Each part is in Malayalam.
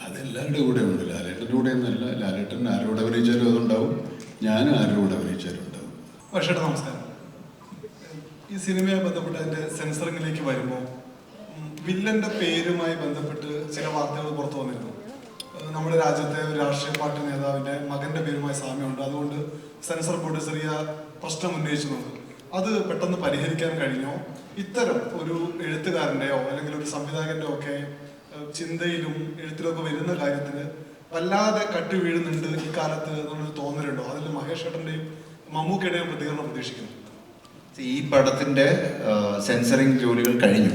അതെല്ലാവരുടെ കൂടെ ഉണ്ട്. ലാലേട്ടൻ്റെ കൂടെ ഒന്നല്ല, ലാലേട്ടൻ ആരോട് അഭിനയിച്ചാലും അതുണ്ടാവും, ഞാൻ ആരോട് അഭിനയിച്ചാലും ഉണ്ടാവും. പക്ഷേ നമസ്കാരം. ഈ സിനിമയുമായി ബന്ധപ്പെട്ട് അതിൻ്റെ സെൻസറിങ്ങിലേക്ക് വരുമ്പോൾ വില്ലൻ്റെ പേരുമായി ബന്ധപ്പെട്ട് ചില വാർത്തകൾ പുറത്തു വന്നിരുന്നു. നമ്മുടെ രാജ്യത്തെ ഒരു രാഷ്ട്രീയ പാർട്ടി നേതാവിൻ്റെ മകൻ്റെ പേരുമായി സാമ്യമുണ്ട്, അതുകൊണ്ട് സെൻസർ ബോർഡ് ചെറിയ പ്രശ്നം ഉന്നയിച്ചിട്ടുണ്ട്. അത് പെട്ടെന്ന് പരിഹരിക്കാൻ കഴിഞ്ഞോ? ഇത്തരം ഒരു എഴുത്തുകാരൻ്റെയോ അല്ലെങ്കിൽ ഒരു സംവിധായകൻ്റെയോ ഒക്കെ ചിന്തയിലും എഴുത്തിലൊക്കെ വരുന്ന കാര്യത്തിന് വല്ലാതെ കട്ടി വീഴുന്നുണ്ട് ഈ കാലത്ത് എന്നൊരു തോന്നലുണ്ടോ? അതിൽ മഹേഷ് ഏട്ടൻ്റെയും മമ്മൂക്കയുടെയും പ്രതികരണം പ്രതീക്ഷിക്കുന്നു. ഈ പടത്തിൻ്റെ സെൻസറിങ് ജോലികൾ കഴിഞ്ഞു.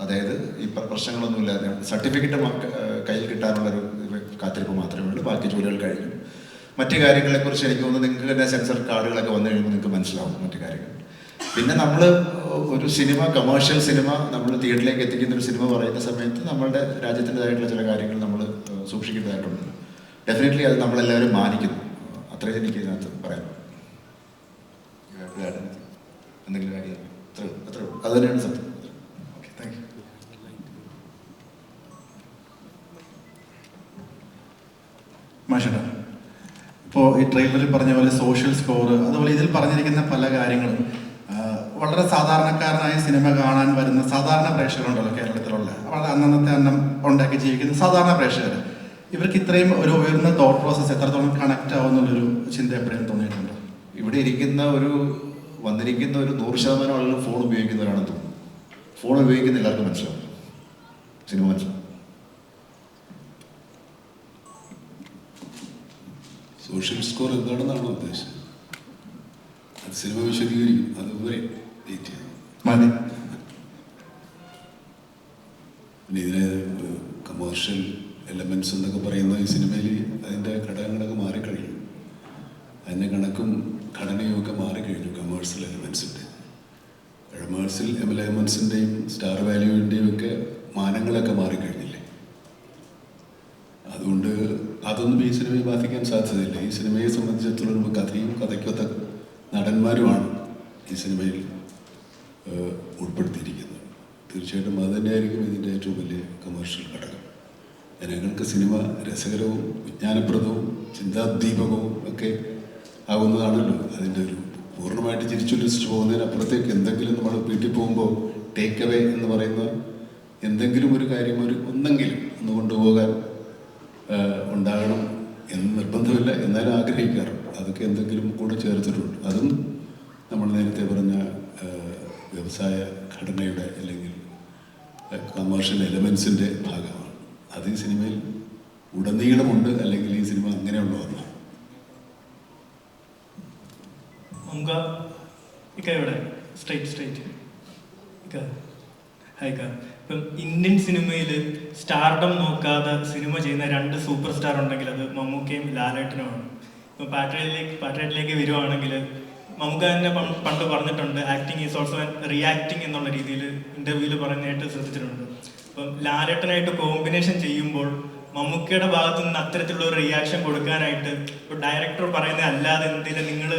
അതായത് ഈ പ്രശ്നങ്ങളൊന്നുമില്ല. സർട്ടിഫിക്കറ്റ് കയ്യിൽ കിട്ടാനുള്ളൊരു കാത്തിരിപ്പ് മാത്രമേ ഉള്ളൂ. ബാക്കി ജോലികൾ കഴിഞ്ഞു. മറ്റു കാര്യങ്ങളെക്കുറിച്ച് എനിക്ക് തോന്നുന്നു നിങ്ങൾക്ക് തന്നെ സെൻസർ കാർഡുകളൊക്കെ വന്നു കഴിയുമ്പോൾ നിങ്ങൾക്ക് മനസ്സിലാവും മറ്റു കാര്യങ്ങൾ. പിന്നെ നമ്മൾ ഒരു സിനിമ, കമേഴ്ഷ്യൽ സിനിമ നമ്മൾ തിയേറ്ററിലേക്ക് എത്തിക്കുന്ന ഒരു സിനിമ പറയുന്ന സമയത്ത് നമ്മളുടെ രാജ്യത്തിൻ്റെതായിട്ടുള്ള ചില കാര്യങ്ങൾ നമ്മൾ സൂക്ഷിക്കേണ്ടതായിട്ടുണ്ട്. ഡെഫിനറ്റ്ലി അത് നമ്മളെല്ലാവരും മാനിക്കുന്നു. അത്രയും എനിക്ക് ഇതിനകത്ത് പറയാം. എന്തെങ്കിലും കാര്യം അത്രേ അത് തന്നെയാണ് സത്യം. Okay, thank you. മാഷേട്ടാ, ഇപ്പോൾ ഈ ട്രെയിലറിൽ പറഞ്ഞ പോലെ സോഷ്യൽ സ്കോർ, അതുപോലെ ഇതിൽ പറഞ്ഞിരിക്കുന്ന പല കാര്യങ്ങളും വളരെ സാധാരണക്കാരനായ സിനിമ കാണാൻ വരുന്ന സാധാരണ പ്രേക്ഷകരുണ്ടല്ലോ കേരളത്തിലുള്ള, വളരെ അന്നന്നത്തെ അന്നം ഉണ്ടാക്കി ജീവിക്കുന്ന സാധാരണ പ്രേക്ഷകർ, ഇവർക്ക് ഇത്രയും ഒരു ഉയർന്ന തോട്ട് പ്രോസസ്സ് എത്രത്തോളം കണക്റ്റ് ആവുന്നുള്ളൊരു ചിന്ത എപ്പോഴും തോന്നിയിട്ടുണ്ടോ? ഇവിടെ വന്നിരിക്കുന്ന ഒരു 100% ആളുകൾ ഫോൺ ഉപയോഗിക്കുന്നവരാണെന്ന് തോന്നുന്നു. ഫോൺ ഉപയോഗിക്കുന്ന എല്ലാവർക്കും മനസ്സിലാവും, സിനിമ മനസ്സിലാവും. സോഷ്യൽ സ്കോർ എന്താണെന്നാണോ ഉദ്ദേശിച്ചത്? അത് സിനിമ വിശദീകരിക്കും. അതുവരെ വെയിറ്റ് ചെയ്യാം. മതി. പിന്നെ ഇതിന് കമേഴ്ഷ്യൽ എലമെൻറ്റ്സ് എന്നൊക്കെ പറയുന്ന ഈ സിനിമയിൽ അതിൻ്റെ ഘടകങ്ങളൊക്കെ മാറിക്കഴിഞ്ഞു. അതിൻ്റെ കണക്കും ഘടനയും ഒക്കെ മാറിക്കഴിഞ്ഞു. കമേഴ്ഷ്യൽ എലമെൻസിൻ്റെയും സ്റ്റാർ വാല്യൂവിൻ്റെയും ഒക്കെ മാനങ്ങളൊക്കെ മാറിക്കഴിഞ്ഞില്ലേ. അതുകൊണ്ട് അതൊന്നും ഈ സിനിമയെ ബാധിക്കാൻ സാധ്യതയില്ല. ഈ സിനിമയെ സംബന്ധിച്ചിടത്തോളം കഥയും കഥയ്ക്കൊത്ത നടന്മാരുമാണ് ഈ സിനിമയിൽ ഉൾപ്പെടുത്തിയിരിക്കുന്നത്. തീർച്ചയായിട്ടും അത് തന്നെയായിരിക്കും ഇതിൻ്റെ ഏറ്റവും വലിയ കമേഴ്ഷ്യൽ ഘടകം. ജനങ്ങൾക്ക് സിനിമ രസകരവും വിജ്ഞാനപ്രദവും ചിന്താദീപകവും ഒക്കെ ആവുന്നതാണല്ലോ അതിൻ്റെ ഒരു പൂർണ്ണമായിട്ട് ചിരിച്ചുല്ലസിച്ച് പോകുന്നതിനപ്പുറത്തേക്ക് എന്തെങ്കിലും നമ്മൾ വീട്ടിൽ പോകുമ്പോൾ ടേക്ക് അവേ എന്ന് പറയുന്ന എന്തെങ്കിലും ഒരു കാര്യം ഒന്നെങ്കിലും ഒന്ന് കൊണ്ടുപോകാൻ ഉണ്ടാകണം എന്ന് നിർബന്ധമില്ല, എന്നാലും ആഗ്രഹിക്കാറുണ്ട്. അതൊക്കെ എന്തെങ്കിലും കൂടെ ചേർത്തിട്ടുണ്ട്. അതും നമ്മൾ നേരത്തെ പറഞ്ഞ വ്യവസായ ഘടനയുടെ അല്ലെങ്കിൽ കമേഴ്ഷ്യൽ എലമെൻസിൻ്റെ ഭാഗമാണ്. അത് ഈ സിനിമയിൽ ഉടനീളമുണ്ട്. അല്ലെങ്കിൽ ഈ സിനിമ അങ്ങനെയുള്ളതാണ്. ഇവിടെ സ്ട്രേറ്റ് ഇപ്പം ഇന്ത്യൻ സിനിമയിൽ സ്റ്റാർഡം നോക്കാതെ സിനിമ ചെയ്യുന്ന 2 സൂപ്പർ സ്റ്റാർ ഉണ്ടെങ്കിൽ അത് മമ്മൂക്കയും ലാലേട്ടനുമാണ്. ഇപ്പം പാട്രിയറ്റിലേക്ക് വരുവാണെങ്കിൽ മമ്മൂക്ക തന്നെ പണ്ട് പറഞ്ഞിട്ടുണ്ട്, ആക്ടിങ് ഈസ് ഓൾസോ റിയാക്ടിങ് എന്നുള്ള രീതിയിൽ ഇൻ്റർവ്യൂവിൽ പറയുന്നതായിട്ട് ശ്രദ്ധിച്ചിട്ടുണ്ട്. അപ്പം ലാലേട്ടനായിട്ട് കോമ്പിനേഷൻ ചെയ്യുമ്പോൾ മമ്മൂക്കയുടെ ഭാഗത്തു നിന്ന് അത്തരത്തിലുള്ള ഒരു റിയാക്ഷൻ കൊടുക്കാനായിട്ട് ഇപ്പോൾ ഡയറക്ടർ പറയുന്നത് അല്ലാതെ എന്തെങ്കിലും നിങ്ങൾ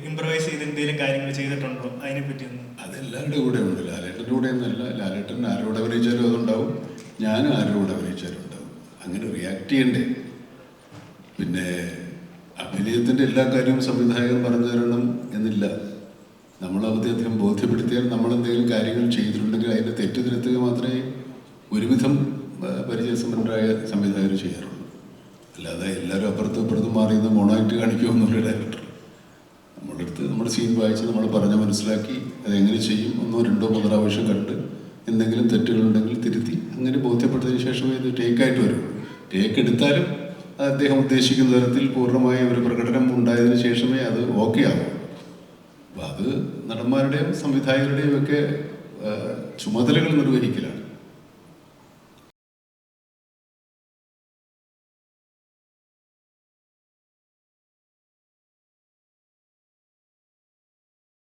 ഇംപ്രവൈസ് ചെയ്ത് എന്തെങ്കിലും കാര്യങ്ങൾ ചെയ്തിട്ടുണ്ടോ? അതിനെപ്പറ്റി ഒന്ന്. അതെല്ലാവരുടെ കൂടെ ഉണ്ട്. ലാലേട്ടൻ്റെ കൂടെ ഒന്നല്ല, ലാലേട്ടൻ ആരോട് അഭിനയിച്ചാലും അതുണ്ടാവും, ഞാൻ ആരോട് അഭിനയിച്ചാലും ഉണ്ടാവും. അങ്ങനെ റിയാക്ട് ചെയ്യണ്ടേ? പിന്നെ അഭിനയത്തിൻ്റെ എല്ലാ കാര്യവും സംവിധായകൻ പറഞ്ഞു തരണം എന്നില്ല. നമ്മൾ അദ്ദേഹം ബോധ്യപ്പെടുത്തിയാൽ നമ്മളെന്തെങ്കിലും കാര്യങ്ങൾ ചെയ്തിട്ടുണ്ടെങ്കിൽ അതിൻ്റെ തെറ്റ് തിരുത്തുക മാത്രമേ ഒരുവിധം പരിചയസമ്പന്നരായ സംവിധായകർ ചെയ്യാറുള്ളൂ. അല്ലാതെ എല്ലാവരും അപ്പുറത്തും ഇപ്പുറത്തും മാറിയുന്ന മോണാക്ട് കാണിക്കുമെന്നുള്ള ഡയറക്ടർ നമ്മുടെ അടുത്ത് നമ്മുടെ സീൻ വായിച്ച് നമ്മൾ പറഞ്ഞ് മനസ്സിലാക്കി അതെങ്ങനെ ചെയ്യും 1, 2, 3 പ്രാവശ്യം കണ്ട് എന്തെങ്കിലും തെറ്റുകളുണ്ടെങ്കിൽ തിരുത്തി അങ്ങനെ ബോധ്യപ്പെട്ടതിന് ശേഷമേ ഇത് ടേക്കായിട്ട് വരും. ടേക്ക് എടുത്താലും അത് അദ്ദേഹം ഉദ്ദേശിക്കുന്ന തരത്തിൽ പൂർണ്ണമായ ഒരു പ്രകടനം ഉണ്ടായതിനു ശേഷമേ അത് ഓക്കെ ആകും. അപ്പോൾ അത് നടന്മാരുടെയും സംവിധായകരുടെയും ഒക്കെ ചുമതലകൾ നിർവഹിക്കലാണ്.